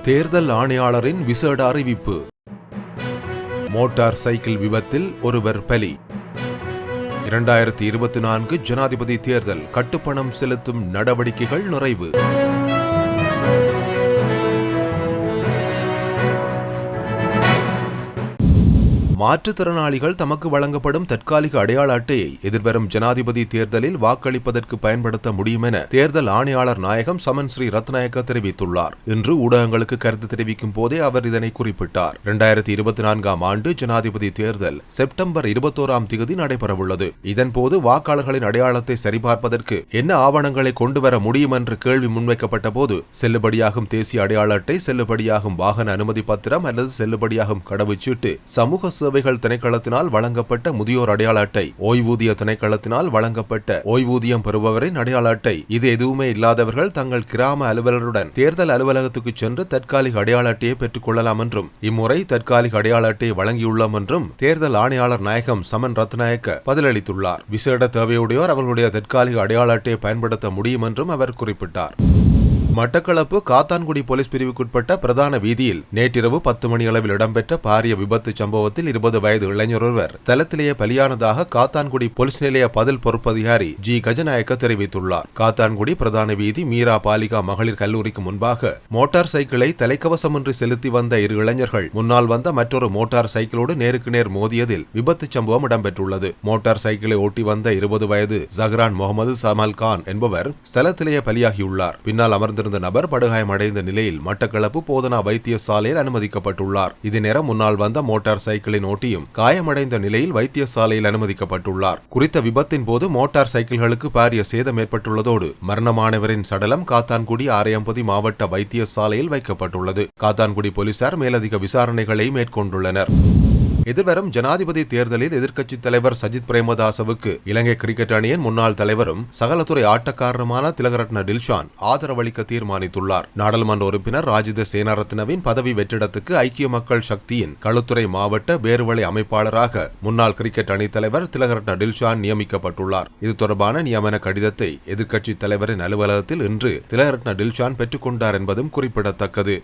தேர்தல் ஆணையாளரின் விசேட அறிவிப்பு. மோட்டார் சைக்கிள் விபத்தில் ஒருவர் பலி. 2024 ஜனாதிபதி தேர்தல் கட்டுப்பணம் செலுத்தும் நடவடிக்கைகள் நிறைவு. மாற்றுத்திறனாளிகள் தமக்கு வழங்கப்படும் தற்காலிக அடையாள அட்டையை எதிர்வரும் ஜனாதிபதி தேர்தலில் வாக்களிப்பதற்கு பயன்படுத்த முடியும் என தேர்தல் ஆணையாளர் நாயகம் சமன் ஸ்ரீ ரத்நாயக்க தெரிவித்துள்ளார். இன்று ஊடகங்களுக்கு கருத்து தெரிவிக்கும் போதே அவர் இதனை குறிப்பிட்டார். 2024 ஆண்டு ஜனாதிபதி தேர்தல் செப்டம்பர் 21 நடைபெறவுள்ளது. இதன்போது வாக்காளர்களின் அடையாளத்தை சரிபார்ப்பதற்கு என்ன ஆவணங்களை கொண்டுவர முடியும் என்று கேள்வி முன்வைக்கப்பட்ட போது செல்லுபடியாகும் தேசிய அடையாள அட்டை, செல்லுபடியாகும் வாகன அனுமதி பத்திரம் அல்லது செல்லுபடியாகும் கடவுச்சீட்டு, சமூக சேவைகள் திணைக்களத்தினால் வழங்கப்பட்ட முதியோர் அடையாள அட்டை, ஓய்வூதிய திணைக்களத்தினால் வழங்கப்பட்ட ஓய்வூதியம் பெறுபவரின் அடையாள அட்டை, இது எதுவுமே இல்லாதவர்கள் தங்கள் கிராம அலுவலருடன் தேர்தல் அலுவலகத்துக்கு சென்று தற்காலிக அடையாள அட்டையை பெற்றுக் கொள்ளலாம் என்றும் இம்முறை தற்காலிக அடையாள அட்டையை வழங்கியுள்ளோம் என்றும் தேர்தல் ஆணையாளர் நாயகம் சமன் ரத்நாயக்க பதிலளித்துள்ளார். விசேட தேவையுடையோர் அவர்களுடைய தற்காலிக அடையாள அட்டையை பயன்படுத்த முடியும் என்றும் அவர் குறிப்பிட்டார். மட்டக்களப்பு காத்தான்குடி போலீஸ் பிரிவுக்குட்பட்ட பிரதான வீதியில் நேற்றிரவு 10 மணி அளவில் இடம்பெற்ற பாரிய விபத்து சம்பவத்தில் 20 வயது இளைஞர் ஒருவர் தளத்திலேயே பலியானதாக காத்தான்குடி போலீஸ் நிலைய பதில் பொறுப்பதிகாரி ஜி கஜநாயக்க தெரிவித்துள்ளார். காத்தான்குடி பிரதான வீதி மீரா பாலிகா மகளிர் கல்லூரிக்கு முன்பாக மோட்டார் சைக்கிளை தலைக்கவசமின்றி செலுத்தி வந்த இரு இளைஞர்கள் முன்னால் வந்த மற்றொரு மோட்டார் சைக்கிளோடு நேருக்கு நேர் மோதியதில் விபத்து சம்பவம் இடம்பெற்றுள்ளது. மோட்டார் சைக்கிளை ஓட்டி வந்த 20 வயது ஜஹ்ரான் முகமது சமல் கான் என்பவர் ஸ்தலத்திலேயே பலியாகியுள்ளார். பின்னால் அமர்ந்த நபர் படுகாயமடைந்த நிலையில் மட்டக்களப்பு போதனா வைத்தியசாலையில் அனுமதிக்கப்பட்டுள்ளார். இதேநேரம் முன்னால் வந்த மோட்டார் சைக்கிளின் ஓட்டியும் காயமடைந்த நிலையில் வைத்தியசாலையில் அனுமதிக்கப்பட்டுள்ளார். குறித்த விபத்தின் போது மோட்டார் சைக்கிள்களுக்கு பாரிய சேதம் ஏற்பட்டுள்ளதோடு மரணமானவரின் சடலம் காத்தான்குடி ஆரையம்பதி மாவட்ட வைத்தியசாலையில் வைக்கப்பட்டுள்ளது. காத்தான்குடி போலீசார் மேலதிக விசாரணைகளை மேற்கொண்டுள்ளனர். எதிர்வரும் ஜனாதிபதி தேர்தலில் எதிர்க்கட்சித் தலைவர் சஜித் பிரேமதாசவுக்கு இலங்கை கிரிக்கெட் அணியின் முன்னாள் தலைவரும் சகலத்துறை ஆட்டக்காரருமான திலகரட்ன டில்ஷான் ஆதரவளிக்க தீர்மானித்துள்ளார். நாடாளுமன்ற உறுப்பினர் ராஜித சேனாரத்னவின் பதவி வெற்றிடத்துக்கு ஐக்கிய மக்கள் சக்தியின் களுத்துறை மாவட்ட பேருவளை அமைப்பாளராக முன்னாள் கிரிக்கெட் அணித் தலைவர் திலகரட்ன டில்ஷான் நியமிக்கப்பட்டுள்ளார். இது தொடர்பான நியமன கடிதத்தை எதிர்க்கட்சித் தலைவரின் அலுவலகத்தில் இன்று திலகரட்ன டில்ஷான் பெற்றுக் கொண்டார் என்பதும் குறிப்பிடத்தக்கது.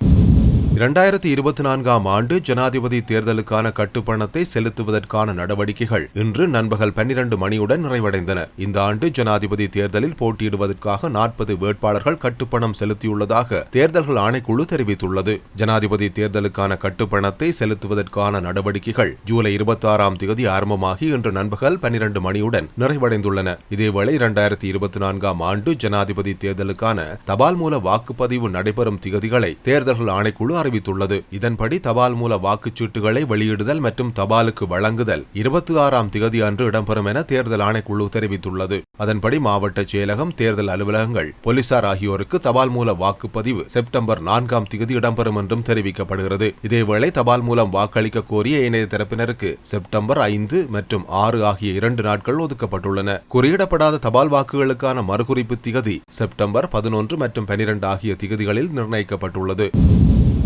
2024 ஆண்டு ஜனாதிபதி தேர்தலுக்கான கட்டுப்பணத்தை செலுத்துவதற்கான நடவடிக்கைகள் இன்று நண்பகல் 12 மணியுடன் நிறைவடைந்தன. இந்த ஆண்டு ஜனாதிபதி தேர்தலில் போட்டியிடுவதற்காக 40 வேட்பாளர்கள் கட்டுப்பணம் செலுத்தியுள்ளதாக தேர்தல்கள் ஆணைக்குழு தெரிவித்துள்ளது. ஜனாதிபதி தேர்தலுக்கான கட்டுப்பணத்தை செலுத்துவதற்கான நடவடிக்கைகள் ஜூலை 26 ஆரம்பமாகி இன்று நண்பகல் 12 மணியுடன் நிறைவடைந்துள்ளன. இதேவேளை 2024 ஆண்டு ஜனாதிபதி தேர்தலுக்கான தபால் மூல வாக்குப்பதிவு நடைபெறும் திகதிகளை தேர்தல்கள் ஆணைக்குழு அறிவித்துள்ளது. இதன்படி தபால் மூல வாக்குச்சீட்டுகளை வெளியிடுதல் மற்றும் தபாலுக்கு வழங்குதல் 26 அன்று இடம்பெறும் என தேர்தல் ஆணைக்குழு தெரிவித்துள்ளது. அதன்படி மாவட்ட செயலகம், தேர்தல் அலுவலகங்கள், போலீசார் ஆகியோருக்கு தபால் மூல வாக்குப்பதிவு செப்டம்பர் 4 இடம்பெறும் என்றும் தெரிவிக்கப்படுகிறது. இதேவேளை தபால் மூலம் வாக்களிக்க கோரிய ஏனைய தரப்பினருக்கு செப்டம்பர் 5 மற்றும் 6 ஆகிய 2 நாட்கள் ஒதுக்கப்பட்டுள்ளன. குறியிடப்படாத தபால் வாக்குகளுக்கான மறுகுறிப்பு திகதி செப்டம்பர் 11 மற்றும் 12 ஆகிய திகதிகளில் நிர்ணயிக்கப்பட்டுள்ளது.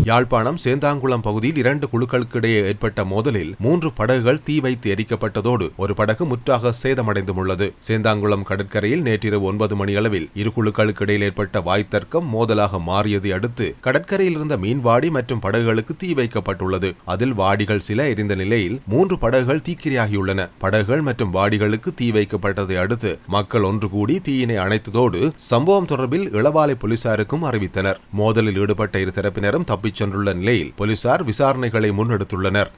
யாழ்ப்பாணம் சேந்தாங்குளம் பகுதியில் 2 குழுக்களுக்கு இடையே ஏற்பட்ட மோதலில் 3 படகுகள் தீ வைத்து எரிக்கப்பட்டதோடு ஒரு படகு முற்றாக சேதமடைந்துள்ளது. சேந்தாங்குளம் கடற்கரையில் நேற்றிரவு 9 மணி அளவில் இரு குழுக்களுக்கு இடையில் ஏற்பட்ட வாய்த்தர்க்கம் மோதலாக மாறியதை அடுத்து கடற்கரையில் இருந்த மீன்வாடி மற்றும் படகுகளுக்கு தீ வைக்கப்பட்டுள்ளது. அதில் வாடிகள் சில எரிந்த நிலையில் 3 படகுகள் தீக்கிரையாகியுள்ளன. படகுகள் மற்றும் வாடிகளுக்கு தீ வைக்கப்பட்டதை அடுத்து மக்கள் ஒன்று கூடி தீயினை அணைத்ததோடு சம்பவம் தொடர்பில் இளவாலை போலீசாருக்கும் அறிவித்தனர். மோதலில் ஈடுபட்ட இரு தரப்பினரும் தப்பி சென்றுள்ள நிலையில் போலீசார் விசாரணைகளை முன்னெடுத்துள்ளனர்.